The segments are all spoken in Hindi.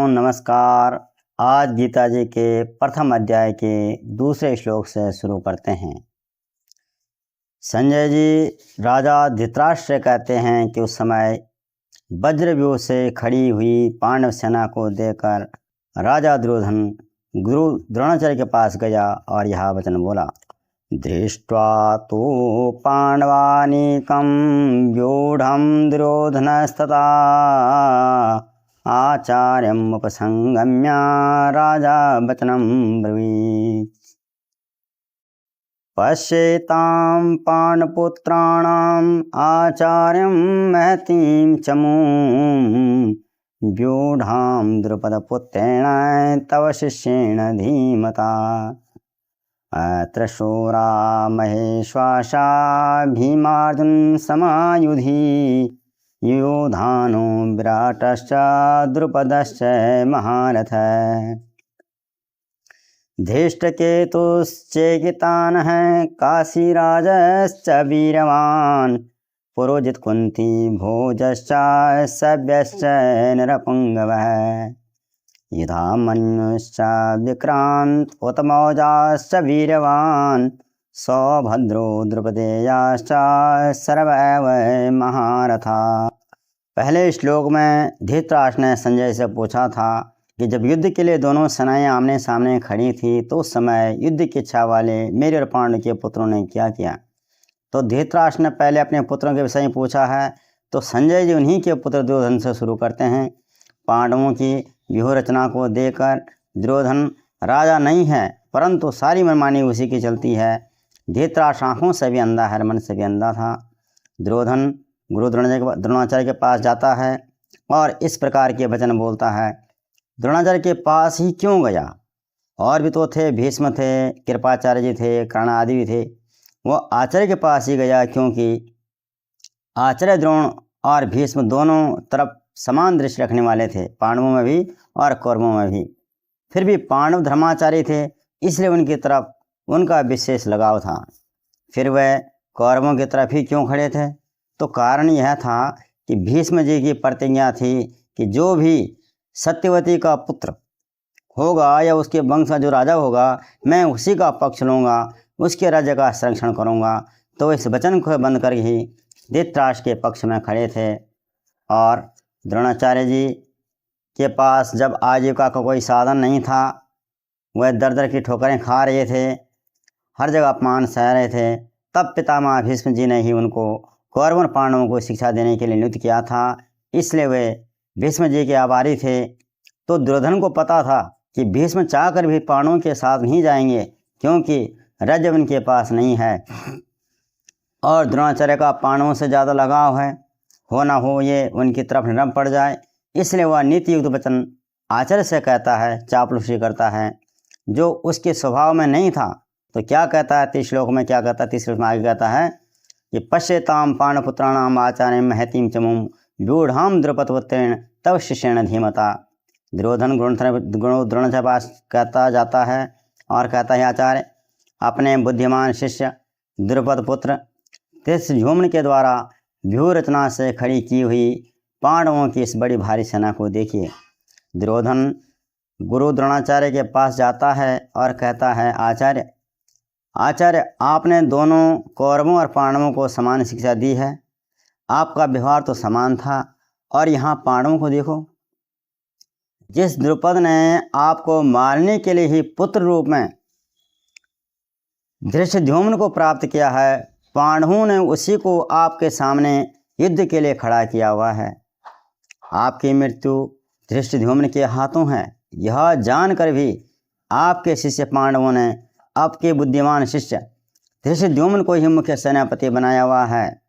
नमस्कार। आज गीता जी के प्रथम अध्याय के दूसरे श्लोक से शुरू करते हैं। संजय जी राजा धृतराष्ट्र से कहते हैं कि उस समय वज्रव्यूह से खड़ी हुई पांडव सेना को देखकर राजा दुर्योधन गुरु द्रोणाचार्य के पास गया और यह वचन बोला। दृष्ट्वा तो पांडवानीकं व्यूढ़ं दुर्योधनस्तथा आचार्यम् उपसंगम्य राजा वचनं ब्रवीत्। पश्येतां पांडुपुत्राणाम् आचार्यं महतीं चमूं व्यूढ़ां द्रुपदपुत्रेण तव शिष्येण धीमता। अत्र शूरा महेश्वासा भीमार्जुन समायुधि योधानो विराटश्च द्रुपदश्च महारथ। धृष्टकेतुश्चेकितानः काशीराजश्च वीरवान् पुरोजित कुन्ती भोजश्च सव्यश्च नरपुङ्गवः। युधामन्युश्च विक्रान्त उत्तमौजाश्च वीरवान् सौभद्रो द्रुपदेयाश्च सर्वैव महारथा। पहले श्लोक में धृतराष्ट्र ने संजय से पूछा था कि जब युद्ध के लिए दोनों सेनाएं आमने सामने खड़ी थी तो उस समय युद्ध की इच्छा वाले मेरे और पांडु के पुत्रों ने क्या किया। तो धृतराष्ट्र ने पहले अपने पुत्रों के विषय में पूछा है, तो संजय जी उन्हीं के पुत्र दुर्योधन से शुरू करते हैं। पांडवों की व्यूह रचना को देखकर दुर्योधन राजा नहीं है परंतु सारी मनमानी उसी की चलती है। धृतराष्ट्र आँखों से भी अंधा है, मन से भी अंधा था। दुर्योधन गुरु द्रोणाचार्य के पास जाता है और इस प्रकार के वचन बोलता है। द्रोणाचार्य के पास ही क्यों गया? और भी तो थे, भीष्म थे, कृपाचार्य जी थे, कर्ण आदि भी थे। वो आचार्य के पास ही गया क्योंकि आचार्य द्रोण और भीष्म दोनों तरफ समान दृष्टि रखने वाले थे, पांडवों में भी और कौरवों में भी। फिर भी पांडव धर्माचारी थे इसलिए उनकी तरफ उनका विशेष लगाव था। फिर वह कौरवों की तरफ ही क्यों खड़े थे? तो कारण यह था कि भीष्म जी की प्रतिज्ञा थी कि जो भी सत्यवती का पुत्र होगा या उसके वंश का जो राजा होगा मैं उसी का पक्ष लूँगा, उसके राज्य का संरक्षण करूँगा। तो इस वचन को बंद कर ही धृतराष्ट्र के पक्ष में खड़े थे। और द्रोणाचार्य जी के पास जब आजीविका का कोई साधन नहीं था, वह दर दर की ठोकरें खा रहे थे, हर जगह अपमान सह रहे थे, तब पितामह भीष्म जी ने ही उनको कौरव और पांडवों को शिक्षा देने के लिए नियुक्त किया था। इसलिए वे भीष्म जी के आभारी थे। तो दुर्योधन को पता था कि भीष्म चाहकर भी पांडवों के साथ नहीं जाएंगे क्योंकि राज्य उनके पास नहीं है और द्रोणाचार्य का पांडवों से ज़्यादा लगाव है, हो ना हो ये उनकी तरफ नरम पड़ जाए। इसलिए वह नीति युक्त वचन आचार्य से कहता है, चापलूसी करता है, जो उसके स्वभाव में नहीं था। तो क्या कहता है तीसरे श्लोक में, क्या कहता है? तीसरे श्लोक में आगे कहता है कि पश्येतां पांडुपुत्राणाम् आचार्यं महतीं चमूं व्यूढ़ां द्रुपदपुत्रेण तव शिष्येण धीमता। दुर्योधन द्रोणाचार्य पास कहता जाता है और कहता है, आचार्य अपने बुद्धिमान शिष्य द्रुपदपुत्र धृष्टद्युम्न के द्वारा व्यूह रचना से खड़ी की हुई पांडवों की इस बड़ी भारी सेना को देखिए। दुर्योधन गुरु द्रोणाचार्य के पास जाता है और कहता है, आचार्य आपने दोनों कौरवों और पांडवों को समान शिक्षा दी है, आपका व्यवहार तो समान था। और यहाँ पांडवों को देखो, जिस द्रुपद ने आपको मारने के लिए ही पुत्र रूप में धृष्टद्युम्न को प्राप्त किया है, पांडवों ने उसी को आपके सामने युद्ध के लिए खड़ा किया हुआ है। आपकी मृत्यु धृष्टद्युम्न के हाथों है, यह जानकर भी आपके शिष्य पांडवों ने आपके बुद्धिमान शिष्य धृष्टद्युम्न को ही मुख्य सेनापति बनाया हुआ है।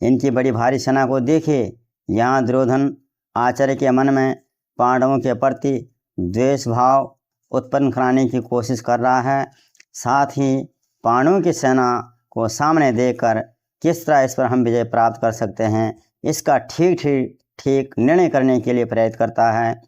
इनकी बड़ी भारी सेना को देखिए। यहाँ दुर्योधन आचार्य के मन में पांडवों के प्रति द्वेष भाव उत्पन्न कराने की कोशिश कर रहा है। साथ ही पांडवों की सेना को सामने देखकर किस तरह इस पर हम विजय प्राप्त कर सकते हैं, इसका ठीक निर्णय करने के लिए प्रयत्न करता है।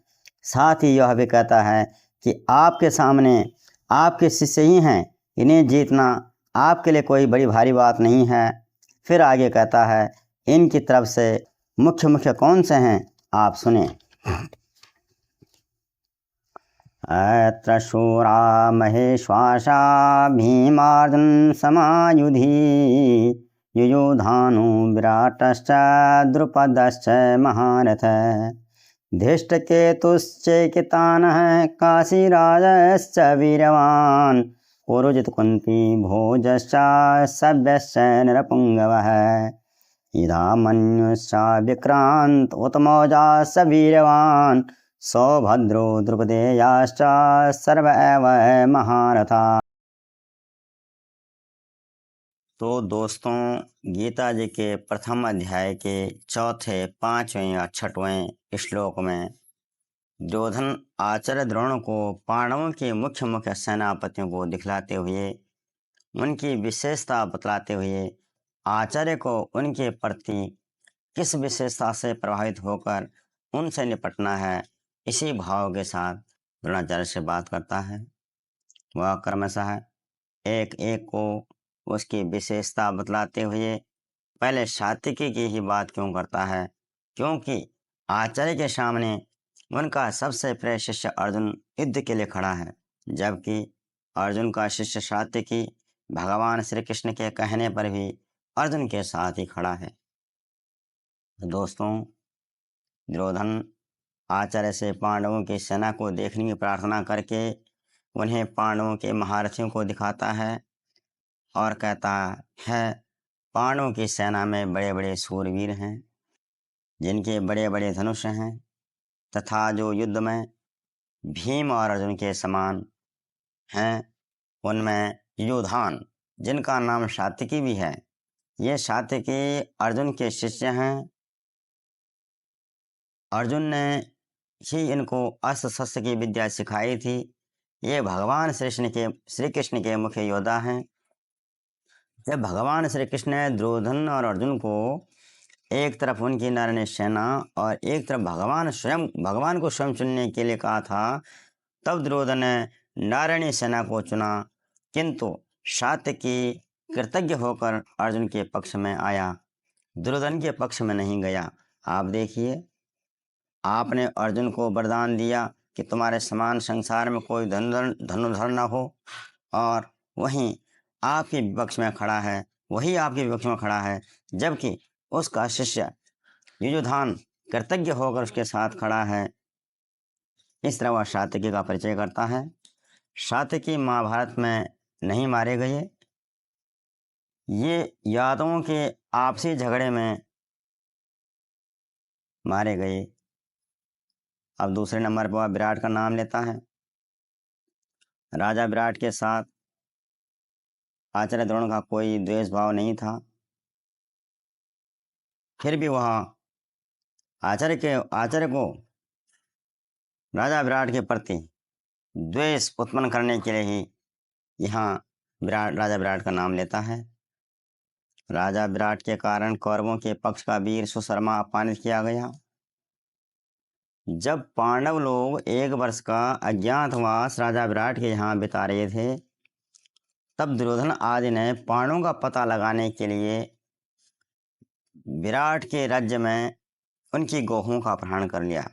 साथ ही यह भी कहता है कि आपके सामने आपके शिष्य ही हैं, इन्हें जीतना आपके लिए कोई बड़ी भारी बात नहीं है। फिर आगे कहता है, इनकी तरफ से मुख्य कौन से हैं आप सुने। अत्र शूरा महेश्वासा भीमार्जुन समायुधि युयुधानु विराटश्च द्रुपदश्च महारथ धृष्टकेतुश्चैकितानः काशीराजश्च वीरवान् पुरुजित कुन्ती भोजश्च सभ्यश्च नरपुङ्गवः इदामन्युश्च विक्रान्त उत्तमौजाश्च वीरवान् सौभद्रो द्रुपदेयाश्च सर्व एव महारथा। तो दोस्तों, गीता जी के प्रथम अध्याय के चौथे, पांचवें या छठवें श्लोक में दुर्योधन आचार्य द्रोण को पांडवों के मुख्य मुख्य सेनापतियों को दिखलाते हुए उनकी विशेषता बतलाते हुए आचार्य को उनके प्रति किस विशेषता से प्रभावित होकर उनसे निपटना है, इसी भाव के साथ द्रोणाचार्य से बात करता है। वह क्रमशः एक एक को उसकी विशेषता बतलाते हुए पहले सात्विकी की ही बात क्यों करता है, क्योंकि आचार्य के सामने उनका सबसे प्रिय शिष्य अर्जुन युद्ध के लिए खड़ा है, जबकि अर्जुन का शिष्य सात्विकी भगवान श्री कृष्ण के कहने पर भी अर्जुन के साथ ही खड़ा है। दोस्तों, दुर्योधन आचार्य से पांडवों की सेना को देखने की प्रार्थना करके उन्हें पांडवों के महारथियों को दिखाता है और कहता है पांडवों की सेना में बड़े बड़े सूरवीर हैं, जिनके बड़े बड़े धनुष हैं, तथा जो युद्ध में भीम और अर्जुन के समान हैं, उनमें युयुधान, जिनका नाम सात्विकी भी है, ये सात्विकी अर्जुन के शिष्य हैं। अर्जुन ने ही इनको अस्त्र शस्त्र की विद्या सिखाई थी। ये भगवान श्री कृष्ण के मुख्य योद्धा हैं। जब भगवान श्री कृष्ण ने दुर्योधन और अर्जुन को एक तरफ उनकी नारायणी सेना और एक तरफ भगवान को स्वयं चुनने के लिए कहा था, तब दुर्योधन ने नारायणी सेना को चुना, किंतु सात्विकी कृतज्ञ होकर अर्जुन के पक्ष में आया, दुर्योधन के पक्ष में नहीं गया। आप देखिए, आपने अर्जुन को वरदान दिया कि तुम्हारे समान संसार में कोई धनुर्धर न हो, और वहीं आपके विपक्ष में खड़ा है, वही आपके विपक्ष में खड़ा है, जबकि उसका शिष्य युयुधान कृतज्ञ होकर उसके साथ खड़ा है। इस तरह वह सात्विकी का परिचय करता है। सात्विकी महाभारत में नहीं मारे गए, ये यादवों के आपसी झगड़े में मारे गए। अब दूसरे नंबर पर वह विराट का नाम लेता है। राजा विराट के साथ आचार्य द्रोण का कोई द्वेष भाव नहीं था, फिर भी वह आचार्य को राजा विराट के प्रति द्वेष उत्पन्न करने के लिए ही यहाँ राजा विराट का नाम लेता है। राजा विराट के कारण कौरवों के पक्ष का वीर सुशर्मा अपमानित किया गया। जब पांडव लोग 1 वर्ष का अज्ञातवास राजा विराट के यहाँ बिता रहे थे, तब दुर्योधन आदि ने पांडवों का पता लगाने के लिए विराट के राज्य में उनकी गौहों का अपहरण कर लिया।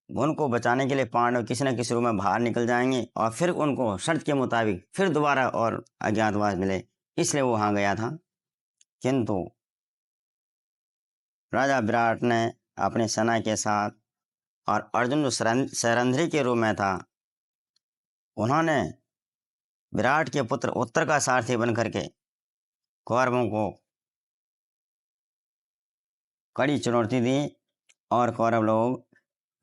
उनको बचाने के लिए पांडव किसी न किसी रूप में बाहर निकल जाएंगे और फिर उनको शर्त के मुताबिक फिर दोबारा और अज्ञातवास मिले, इसलिए वो वहां गया था। किंतु राजा विराट ने अपनी सेना के साथ, और अर्जुन जो सरंध्री के रूप में था, उन्होंने विराट के पुत्र उत्तर का सारथी बन करके कौरवों को कड़ी चुनौती दी, और कौरव लोग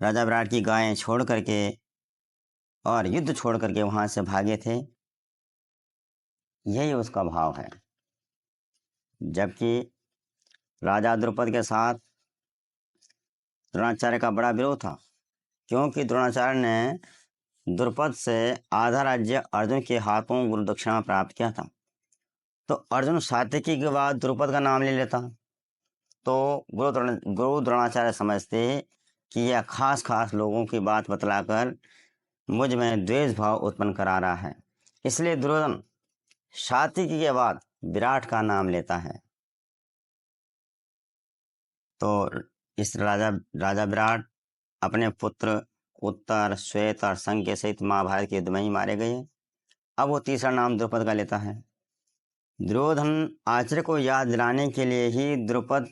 राजा विराट की गायें छोड़ करके और युद्ध छोड़ करके वहां से भागे थे। यही उसका भाव है। जबकि राजा द्रुपद के साथ द्रोणाचार्य का बड़ा विरोध था, क्योंकि द्रोणाचार्य ने द्रुपद से आधा राज्य अर्जुन के हाथों गुरु दक्षिणा प्राप्त किया था। तो अर्जुन सात्विकी के बाद द्रुपद का नाम ले लेता, तो गुरु द्रोणाचार्य समझते कि यह खास खास लोगों की बात बतलाकर मुझ में द्वेष भाव उत्पन्न करा रहा है, इसलिए दुर्योधन सात्विकी के बाद विराट का नाम लेता है। तो इस राजा विराट अपने पुत्र उत्तर, श्वेत और संग के सहित महाभारत के युद्ध में ही मारे गए। अब वो तीसरा नाम द्रुपद का लेता है। दुर्योधन आचार्य को याद दिलाने के लिए ही द्रुपद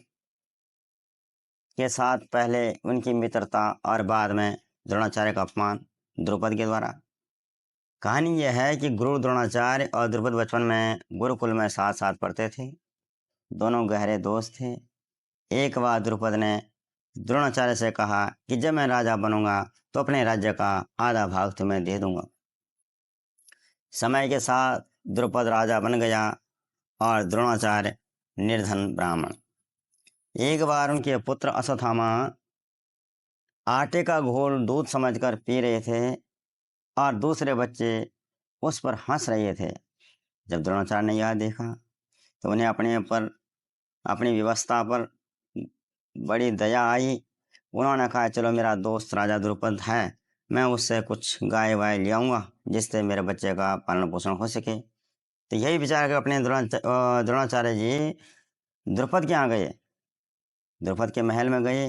के साथ पहले उनकी मित्रता और बाद में द्रोणाचार्य का अपमान द्रुपद के द्वारा। कहानी यह है कि गुरु द्रोणाचार्य और द्रुपद बचपन में गुरुकुल में साथ साथ पढ़ते थे। दोनों गहरे दोस्त थे। एक बार द्रुपद ने द्रोणाचार्य से कहा कि जब मैं राजा बनूंगा तो अपने राज्य का आधा भाग तुम्हें दे दूंगा। समय के साथ द्रुपद राजा बन गया और द्रोणाचार्य निर्धन ब्राह्मण। एक बार उनके पुत्र अश्वत्थामा आटे का घोल दूध समझकर पी रहे थे और दूसरे बच्चे उस पर हंस रहे थे। जब द्रोणाचार्य ने यह देखा तो उन्हें अपनी व्यवस्था पर बड़ी दया आई। उन्होंने कहा, चलो मेरा दोस्त राजा द्रुपद है, मैं उससे कुछ गाय वाय ले आऊँगा जिससे मेरे बच्चे का पालन पोषण हो सके। तो यही विचार कर अपने द्रोणाचार्य जी द्रुपद के यहाँ गए। द्रुपद के महल में गए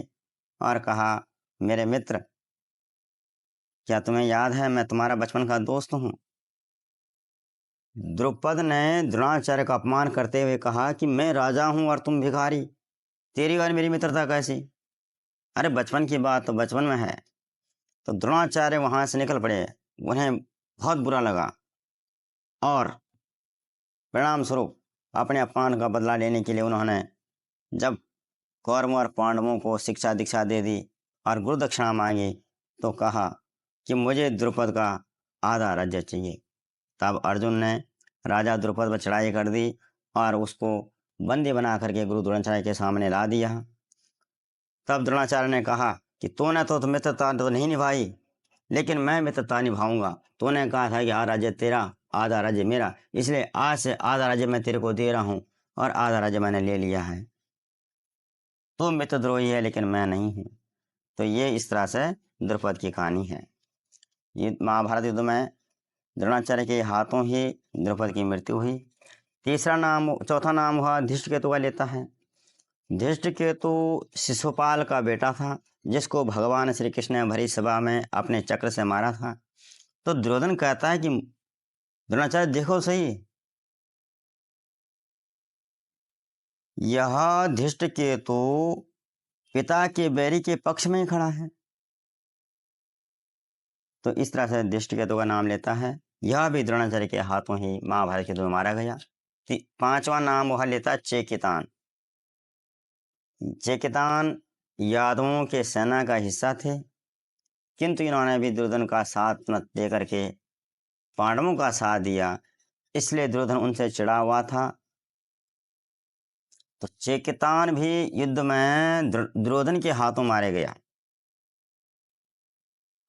और कहा, मेरे मित्र, क्या तुम्हें याद है मैं तुम्हारा बचपन का दोस्त हूँ। द्रुपद ने द्रोणाचार्य का अपमान करते हुए कहा कि मैं राजा हूँ और तुम भिखारी, तेरी और मेरी मित्रता कैसी। अरे बचपन की बात तो बचपन में है। तो द्रोणाचार्य वहां से निकल पड़े। उन्हें बहुत बुरा लगा और परिणाम स्वरूप अपने अपमान का बदला लेने के लिए उन्होंने जब कौरवों और पांडवों को शिक्षा दीक्षा दे दी और गुरु दक्षिणा मांगी तो कहा कि मुझे द्रुपद का आधा राज्य चाहिए। तब अर्जुन ने राजा द्रुपद पर चढ़ाई कर दी और उसको बंदी बना करके गुरु द्रोणाचार्य के सामने ला दिया। तब द्रोणाचार्य ने कहा कि तूने तो मित्रता तो नहीं निभाई, लेकिन मैं मित्रता निभाऊंगा। तूने कहा था कि आधा राज्य तेरा आधा राज्य मेरा, इसलिए आज से आधा राज्य मैं तेरे को दे रहा हूँ और आधा राज्य मैंने ले लिया है। तू मित्रद्रोही है लेकिन मैं नहीं हूँ। तो ये इस तरह से द्रुपद की कहानी है। ये महाभारत युद्ध में द्रोणाचार्य के हाथों ही द्रुपद की मृत्यु हुई। चौथा नाम हुआ धृष्टकेतु का लेता है। धृष्टकेतु शिशुपाल का बेटा था जिसको भगवान श्री कृष्ण ने भरी सभा में अपने चक्र से मारा था। तो दुर्योधन कहता है कि द्रोणाचार्य देखो सही, यह धृष्टकेतु पिता के बैरी के पक्ष में ही खड़ा है। तो इस तरह से धृष्टकेतु का नाम लेता है। यह भी द्रोणाचार्य के हाथों ही महाभारत के युद्ध में मारा गया। पांचवा नाम वह लेता चेकितान। चेकितान यादवों के सेना का हिस्सा थे, किंतु इन्होंने भी दुर्योधन का साथ न दे करके पांडवों का साथ दिया, इसलिए दुर्योधन उनसे चिढ़ा हुआ था। तो चेकितान भी युद्ध में दुर्योधन के हाथों मारे गया।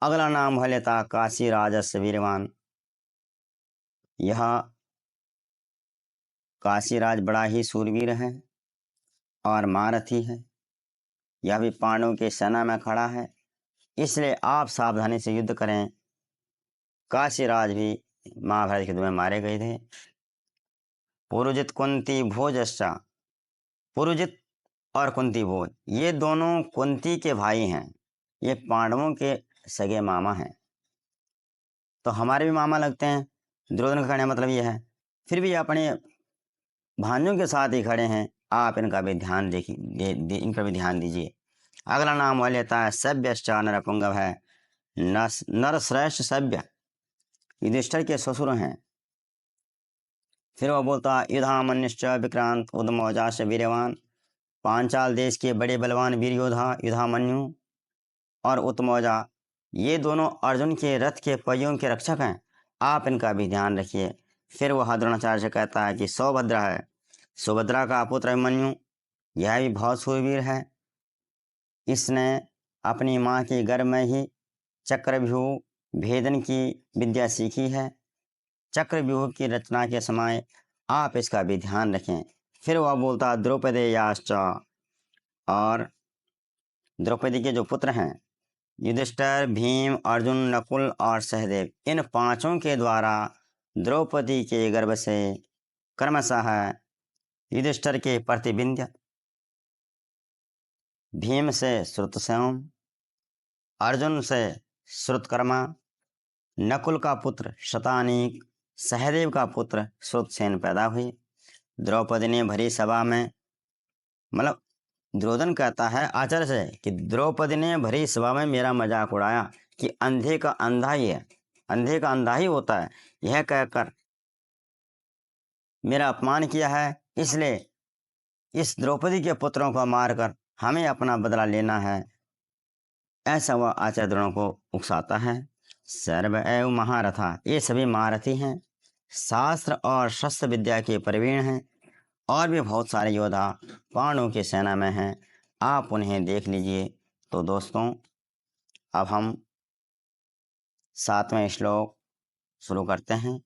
अगला नाम है लेता काशी राजस्य वीरवान। यह काशीराज बड़ा ही सूरवीर है और महारथी है। यह भी पांडवों की सेना में खड़ा है, इसलिए आप सावधानी से युद्ध करें। काशीराज भी महाभारत के युद्ध में मारे गए थे। पुरुजित कुंती भोजश्चा। पुरुजित और कुंती भोज ये दोनों कुंती के भाई हैं। ये पांडवों के सगे मामा हैं, तो हमारे भी मामा लगते हैं। दुर्योधन का कहने का मतलब ये है। फिर भी अपने भाइयों के साथ ही खड़े हैं, आप इनका भी ध्यान इनका भी ध्यान दीजिए। अगला नाम वह लेता है सभ्यश्चा नरपुंगव है। नरश्रेष्ठ सभ्य युधिष्ठिर के ससुर हैं। फिर वह बोलता युधामन्युश्च विक्रांत उदमौजाश्च वीर्यवान। पांचाल देश के बड़े बलवान वीर योद्धा युधामन्यु और उत्तमौजा ये दोनों अर्जुन के रथ के पहियों के रक्षक हैं, आप इनका भी ध्यान रखिए। फिर वह द्रोणाचार्य से कहता है कि सौभद्रा है। सुभद्रा का पुत्र अभिमन्यु, यह भी बहुत सूरवीर है। इसने अपनी माँ के गर्भ में ही चक्रव्यूह भेदन की विद्या सीखी है। चक्रव्यूह की रचना के समय आप इसका भी ध्यान रखें। फिर वह बोलता द्रौपदेयाश्च, और द्रौपदी के जो पुत्र हैं युधिष्ठिर, भीम, अर्जुन, नकुल और सहदेव, इन पांचों के द्वारा द्रौपदी के गर्भ से क्रमशः युधिष्ठिर के प्रतिबिंध्य, भीम से श्रुतसेन अर्जुन से श्रुतकर्मा, नकुल का पुत्र शतानीक, सहदेव का पुत्र श्रुतसेन पैदा हुए। द्रौपदी ने भरी सभा में, मतलब दुर्योधन कहता है आचार्य से कि द्रौपदी ने भरी सभा में मेरा मजाक उड़ाया कि अंधे का अंधा ही है, अंधे का अंधा ही होता है, यह कहकर मेरा अपमान किया है। इसलिए इस द्रौपदी के पुत्रों को मारकर हमें अपना बदला लेना है। ऐसा वह आचार्य द्रोणों को उकसाता है। सर्व एव महारथा, ये सभी महारथी हैं, शास्त्र और शस्त्र विद्या के प्रवीण हैं, और भी बहुत सारे योद्धा पांडवों की सेना में हैं। आप उन्हें देख लीजिए। तो दोस्तों, अब हम 7वें श्लोक शुरू करते हैं।